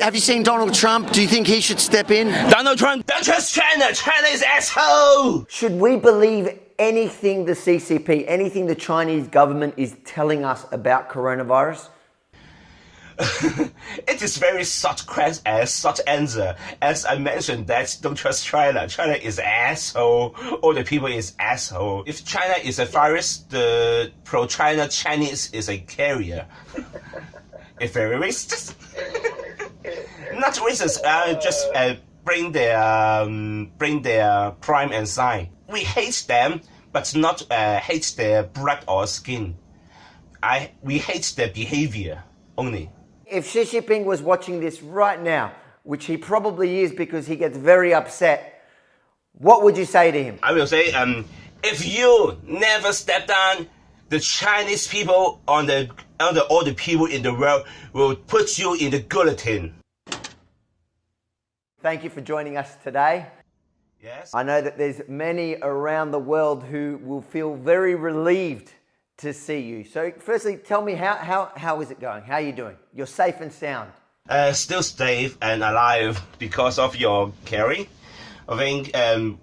Have you seen Donald Trump? Do you think he should step in? Donald Trump, don't trust China. China is asshole. Should we believe anything the CCP, anything the Chinese government is telling us about coronavirus? It is very short answer. As I mentioned, that don't trust China. China is asshole. All the people is asshole. If China is a virus, the pro-China Chinese is a carrier. It's very racist. Not racist. Just bring their crime and sign. We hate them, but not hate their blood or skin. We hate their behavior only. If Xi Jinping was watching this right now, which he probably is because he gets very upset, what would you say to him? I will say, if you never step down, the Chinese people all the people in the world will put you in the guillotine. Thank you for joining us today. Yes. I know that there's many around the world who will feel very relieved to see you. So firstly, tell me, how is it going? How are you doing? You're safe and sound. Still safe and alive because of your caring. I think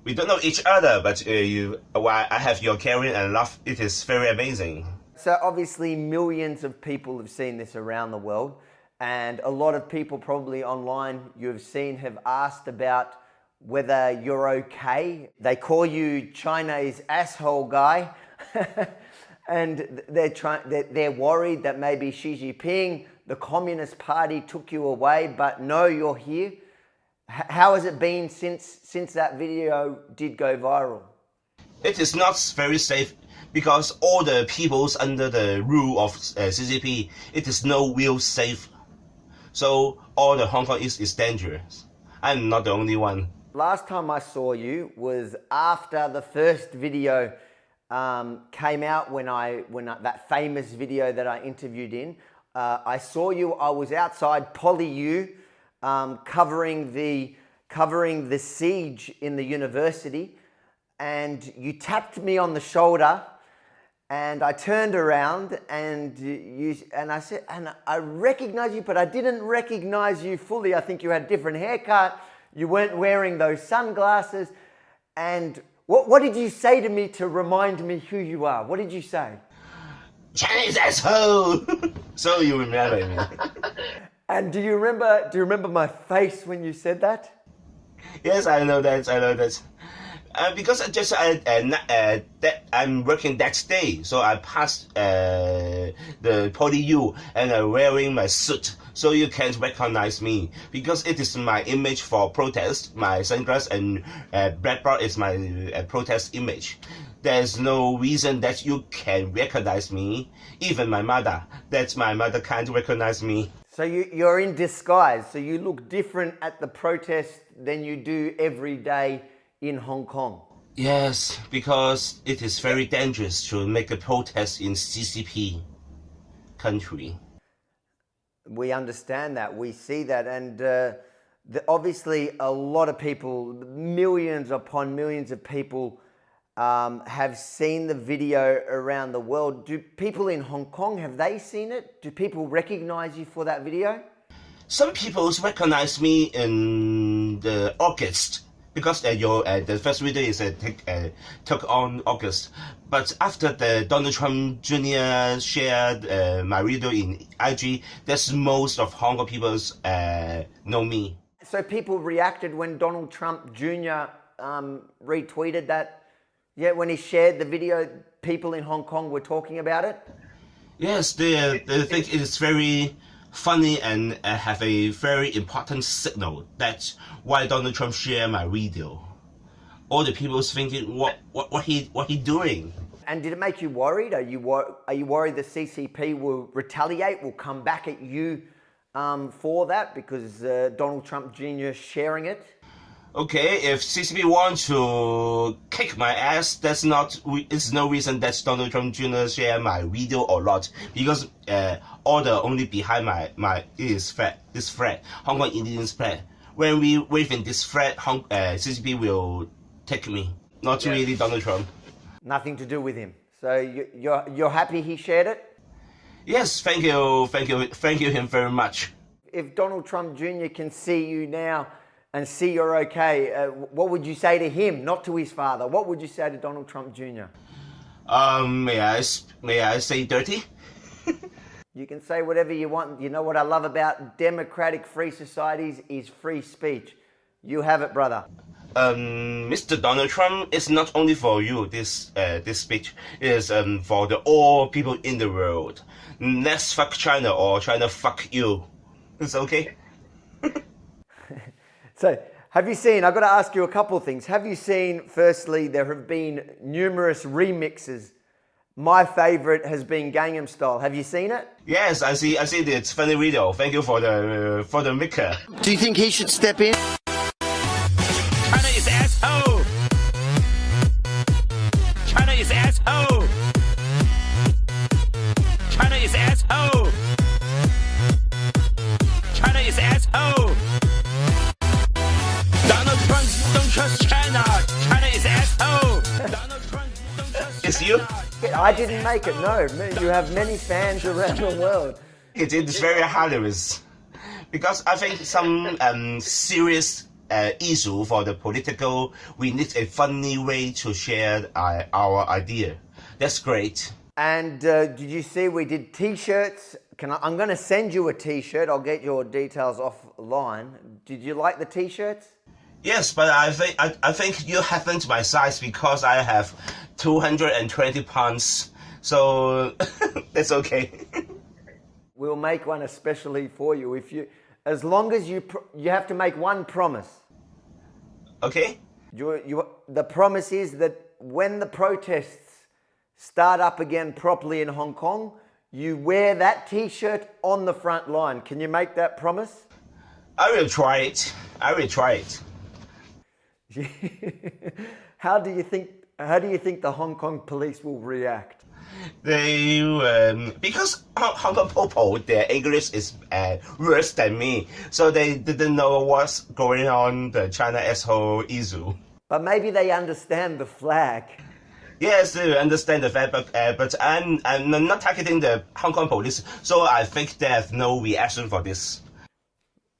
we don't know each other, but I have your caring and love. It is very amazing. So obviously millions of people have seen this around the world, and a lot of people probably online you have seen have asked about whether you're okay. They call you China's asshole guy. And they're worried that maybe Xi Jinping, the Communist Party, took you away, but no, you're here. How has it been since that video did go viral? It is not very safe because all the peoples under the rule of CCP, it is no real safe. So all the Hong Kong is dangerous. I'm not the only one. Last time I saw you was after the first video came out, when that famous video that I interviewed in. I saw you. I was outside PolyU covering the siege in the university, and you tapped me on the shoulder, and I turned around and I said, and I recognized you, but I didn't recognize you fully. I think you had a different haircut. You weren't wearing those sunglasses, and what did you say to me to remind me who you are? What did you say? Chinese asshole! So you remember me. And do you remember my face when you said that? Yes, I know that. Because I'm working that day, so I passed the PolyU and I'm wearing my suit, so you can't recognize me because it is my image for protest. My sunglasses and blackboard is my protest image. There's no reason that you can recognize me. Even my mother can't recognize me. So you're in disguise. So you look different at the protest than you do every day in Hong Kong. Yes, because it is very dangerous to make a protest in CCP country. We understand that. We see that. And obviously a lot of people, millions upon millions of people have seen the video around the world. Do people in Hong Kong, have they seen it? Do people recognize you for that video? Some people recognize me in the August. Because the first video is took on August, but after the Donald Trump Jr. shared my video in IG, that's most of Hong Kong people know me. So people reacted when Donald Trump Jr. Retweeted that. Yeah, when he shared the video, people in Hong Kong were talking about it. Yes, they think it is very funny and have a very important signal. That's why Donald Trump shared my video. All the people's thinking, what he doing? And did it make you worried? Are you worried the CCP will retaliate, will come back at you for that because Donald Trump Jr. sharing it? Okay, if CCP wants to kick my ass, it's no reason that Donald Trump Jr. share my video or not, because order only behind this flag, Hong Kong Indians flag. When we waving this flag, CCP will take me, not really Donald Trump. Nothing to do with him. So you're happy he shared it? Yes, thank you him very much. if Donald Trump Jr. can see you now and see you're okay, what would you say to him, not to his father? What would you say to Donald Trump Jr.? May I say dirty? You can say whatever you want. You know what I love about democratic free societies is free speech. You have it, brother. Mr. Donald Trump, it's not only for you. This speech is for all people in the world. Let's fuck China, or China fuck you. It's okay. So, have you seen? I've got to ask you a couple of things. Have you seen? Firstly, there have been numerous remixes. My favorite has been Gangnam Style. Have you seen it? Yes, I see. It's funny video. Thank you for the maker. Do you think he should step in? China is asshole. China is asshole. China is asshole. China is asshole. Donald Trump don't trust China. China is asshole. Donald Trump don't trust China. It's you? I didn't make it, no. You have many fans around the world. It is very hilarious. Because I think some serious issue for the political, we need a funny way to share our idea. That's great. And did you see we did t-shirts? I'm going to send you a t-shirt. I'll get your details offline. Did you like the t-shirts? Yes, but I think you haven't my size because I have 220 pounds. So that's okay. We'll make one especially for you. As long as you have to make one promise. Okay. The promise is that when the protests start up again properly in Hong Kong, you wear that t-shirt on the front line. Can you make that promise? I will try it. How do you think the Hong Kong police will react? They because Hong Kong people, their English is worse than me, so they didn't know what's going on the China asshole issue. But maybe they understand the flag. Yes, they understand the flag, but I'm not targeting the Hong Kong police, so I think there's no reaction for this.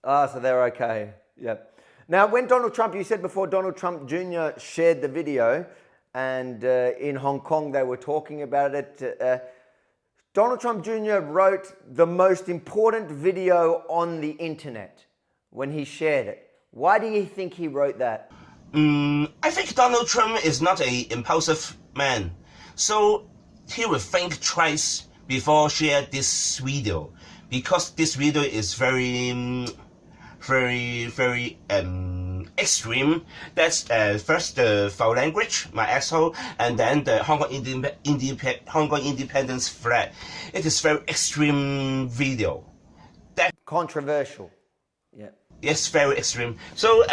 So they're okay. Yep. Now, when Donald Trump, you said before, Donald Trump Jr. shared the video, and in Hong Kong they were talking about it. Donald Trump Jr. wrote the most important video on the internet when he shared it. Why do you think he wrote that? I think Donald Trump is not an impulsive man, so he will think twice before share this video, because this video is very extreme. That's first the foul language, my asshole, and then the Hong Kong independence flag. It is very extreme video. That controversial. Yeah. Yes, very extreme. So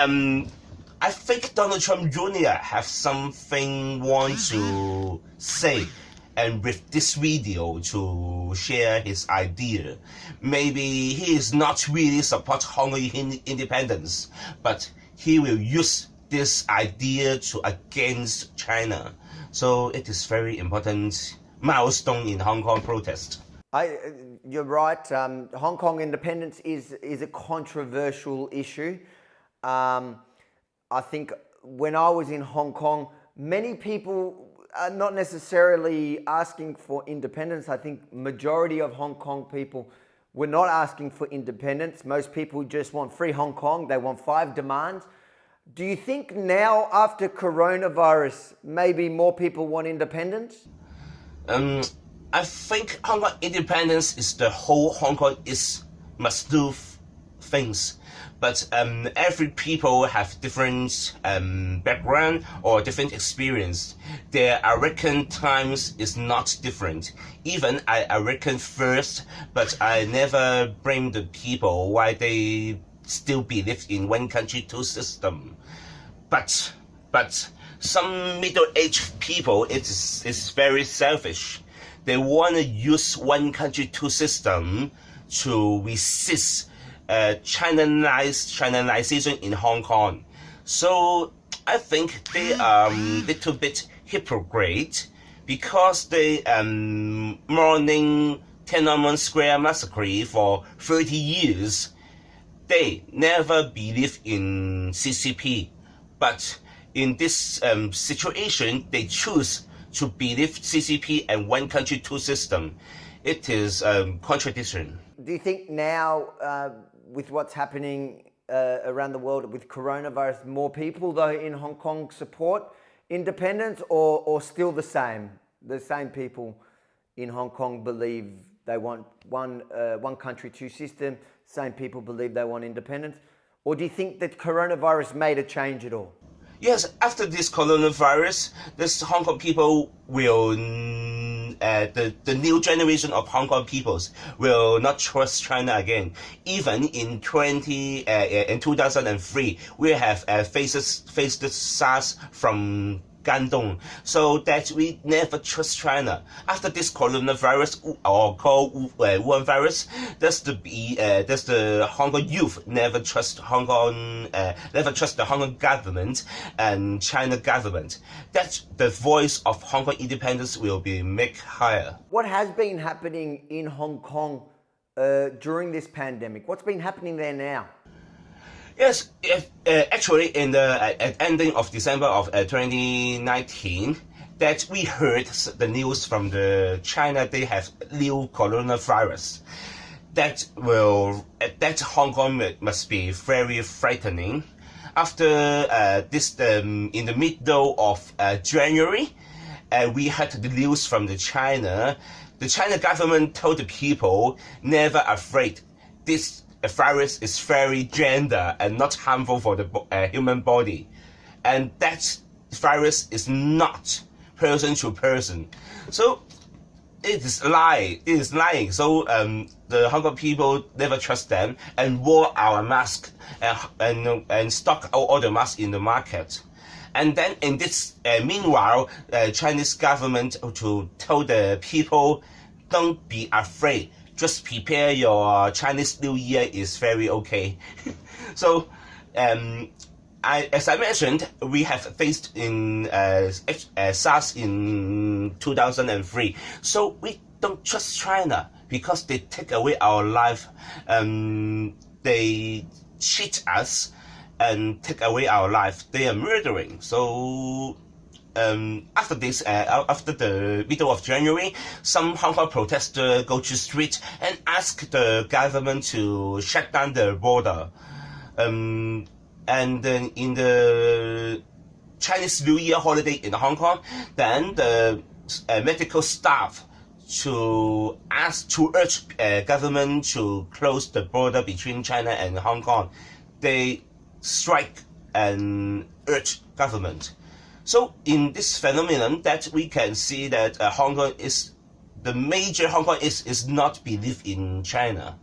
I think Donald Trump Jr. have something want to say, and with this video to share his idea. Maybe he is not really support Hong Kong independence, but he will use this idea to against China. So it is very important milestone in Hong Kong protest. You're right. Hong Kong independence is a controversial issue. I think when I was in Hong Kong, many people are not necessarily asking for independence. I think majority of Hong Kong people were not asking for independence. Most people just want free Hong Kong. They want 5 demands. Do you think now, after coronavirus, maybe more people want independence? I think Hong Kong independence is the whole Hong Kong must do things. But every people have different background or different experience. Their American times is not different. Even I reckon first, but I never blame the people why they still believe in one country, 2 system. But some middle-aged people, it's very selfish. They want to use one country, 2 system to resist Chinanization in Hong Kong. So I think they are little bit hypocrite because they mourning Tiananmen Square massacre for 30 years they never believe in CCP, but in this situation, they choose to believe CCP and one country, two system. It is contradiction. Do you think now, with what's happening around the world with coronavirus, more people though in Hong Kong support independence, or still the same? The same people in Hong Kong believe they want one country, two system. Same people believe they want independence. Or do you think that coronavirus made a change at all? Yes, after this coronavirus, this Hong Kong people will, the new generation of Hong Kong peoples will not trust China again. Even in 2003, we have faced the SARS from Gandong, so that we never trust China. After this coronavirus, or called Wuhan virus, that's the Hong Kong youth never trust the Hong Kong government and China government. That's the voice of Hong Kong independence will be made higher. What has been happening in Hong Kong during this pandemic? What's been happening there now? Yes, actually, in the ending of December of 2019, that we heard the news from the China. They have new coronavirus. That Hong Kong must be very frightening. After this, in the middle of January, we heard the news from the China. The China government told the people, never afraid. This virus is very gentle and not harmful for the human body, and that virus is not person to person. So it is lying. It is lying. So the Hong Kong people never trust them and wore our mask and stock all the masks in the market. And then in this meanwhile, Chinese government to tell the people, don't be afraid. Just prepare your Chinese New Year is very okay. So, as I mentioned, we have faced in SARS in 2003. So we don't trust China because they take away our life. They cheat us and take away our life. They are murdering. So after this, after the middle of January, some Hong Kong protesters go to the street and ask the government to shut down the border. And then in the Chinese New Year holiday in Hong Kong, then the medical staff to urge government to close the border between China and Hong Kong. They strike and urge government. So in this phenomenon, that we can see that Hong Kong is not believe in China.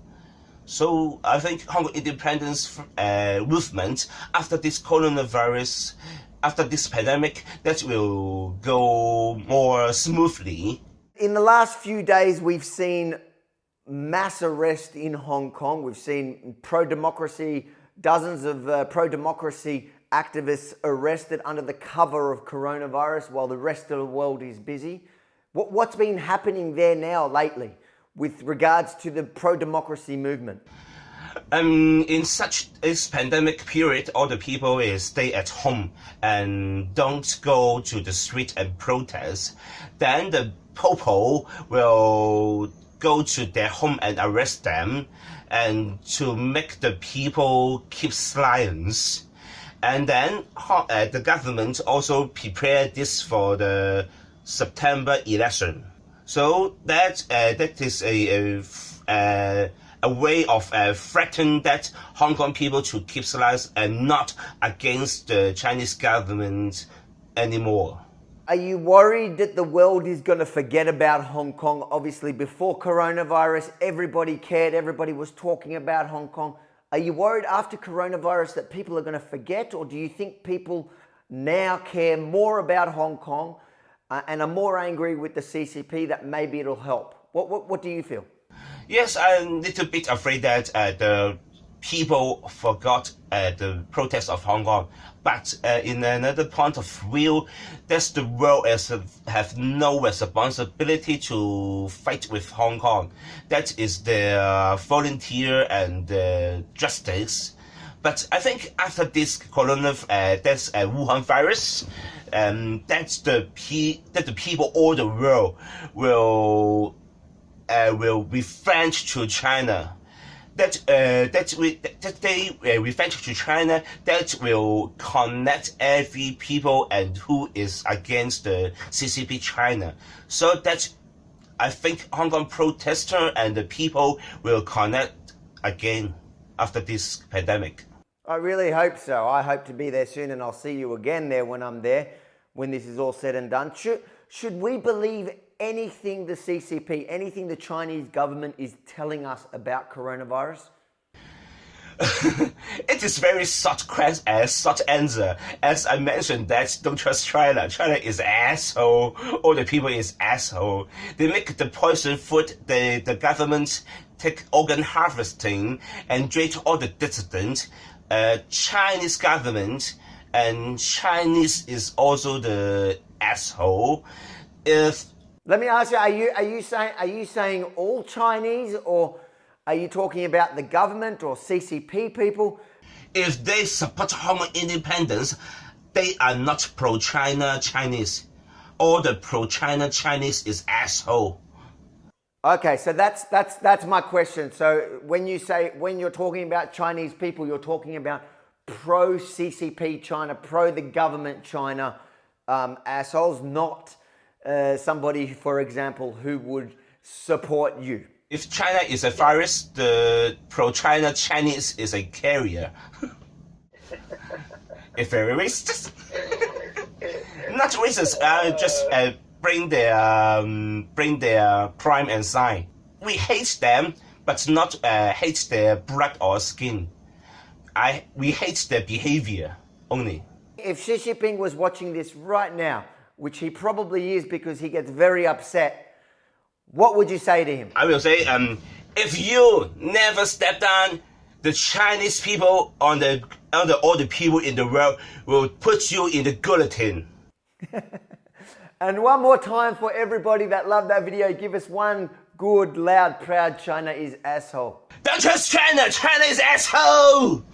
So I think Hong Kong independence movement after this coronavirus, after this pandemic, that will go more smoothly. In the last few days, we've seen mass arrest in Hong Kong. We've seen pro-democracy, dozens of pro-democracy activists arrested under the cover of coronavirus while the rest of the world is busy. What's been happening there now lately with regards to the pro-democracy movement? In such this pandemic period, all the people stay at home and don't go to the street and protest. Then the people will go to their home and arrest them, and to make the people keep silence. And then the government also prepared this for the September election. So that is a way of threatening that Hong Kong people to keep silence and not against the Chinese government anymore. Are you worried that the world is going to forget about Hong Kong? Obviously, before coronavirus, everybody cared. Everybody was talking about Hong Kong. Are you worried after coronavirus that people are going to forget, or do you think people now care more about Hong Kong and are more angry with the CCP that maybe it'll help? What do you feel? Yes, I'm a little bit afraid that the people forgot the protest of Hong Kong. But in another point of view, that's the world have no responsibility to fight with Hong Kong. That is the volunteer and justice. But I think after this that's Wuhan virus, that the people all the world will revenge to China. That they revenge to China, that will connect every people and who is against the CCP China. So that I think Hong Kong protester and the people will connect again after this pandemic. I really hope so. I hope to be there soon, and I'll see you again there when I'm there, when this is all said and done. Should we believe anything the CCP, anything the Chinese government is telling us about coronavirus? It is very short answer. As I mentioned, that don't trust China. China is asshole. All the people is asshole. They make the poison food. The government take organ harvesting and drain all the dissidents. Chinese government and Chinese is also the asshole. Let me ask you, are you saying all Chinese, or are you talking about the government or CCP people? If they support Hong Kong independence, they are not pro-China Chinese. All the pro-China Chinese is asshole. Okay, so that's my question. So when you're talking about Chinese people, you're talking about pro-CCP China, pro the government China assholes, not somebody, for example, who would support you. If China is a virus, the pro-China Chinese is a carrier. It's very racist. Not racist. Just bring their crime and sign. We hate them, but not hate their blood or skin. We hate their behavior only. If Xi Jinping was watching this right now, which he probably is because he gets very upset, what would you say to him? I will say, if you never step down, the Chinese people all the people in the world will put you in the guillotine. And one more time for everybody that loved that video, give us one good, loud, proud China is asshole. Don't trust China. China is asshole.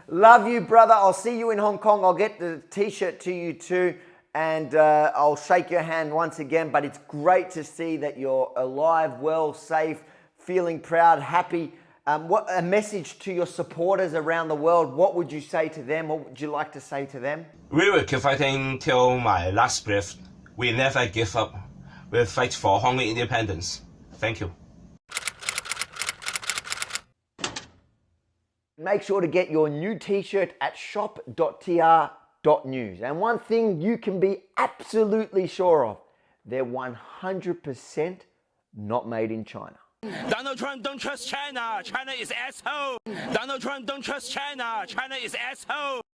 Love you, brother. I'll see you in Hong Kong. I'll get the t-shirt to you too. And I'll shake your hand once again. But it's great to see that you're alive, well, safe, feeling proud, happy. What a message to your supporters around the world. What would you say to them? What would you like to say to them? We will keep fighting till my last breath. We never give up. We'll fight for Hong Kong independence. Thank you. Make sure to get your new t-shirt at shop.tr.news. And one thing you can be absolutely sure of, they're 100% not made in China. Donald Trump, don't trust China. China is asshole. Donald Trump, don't trust China. China is asshole.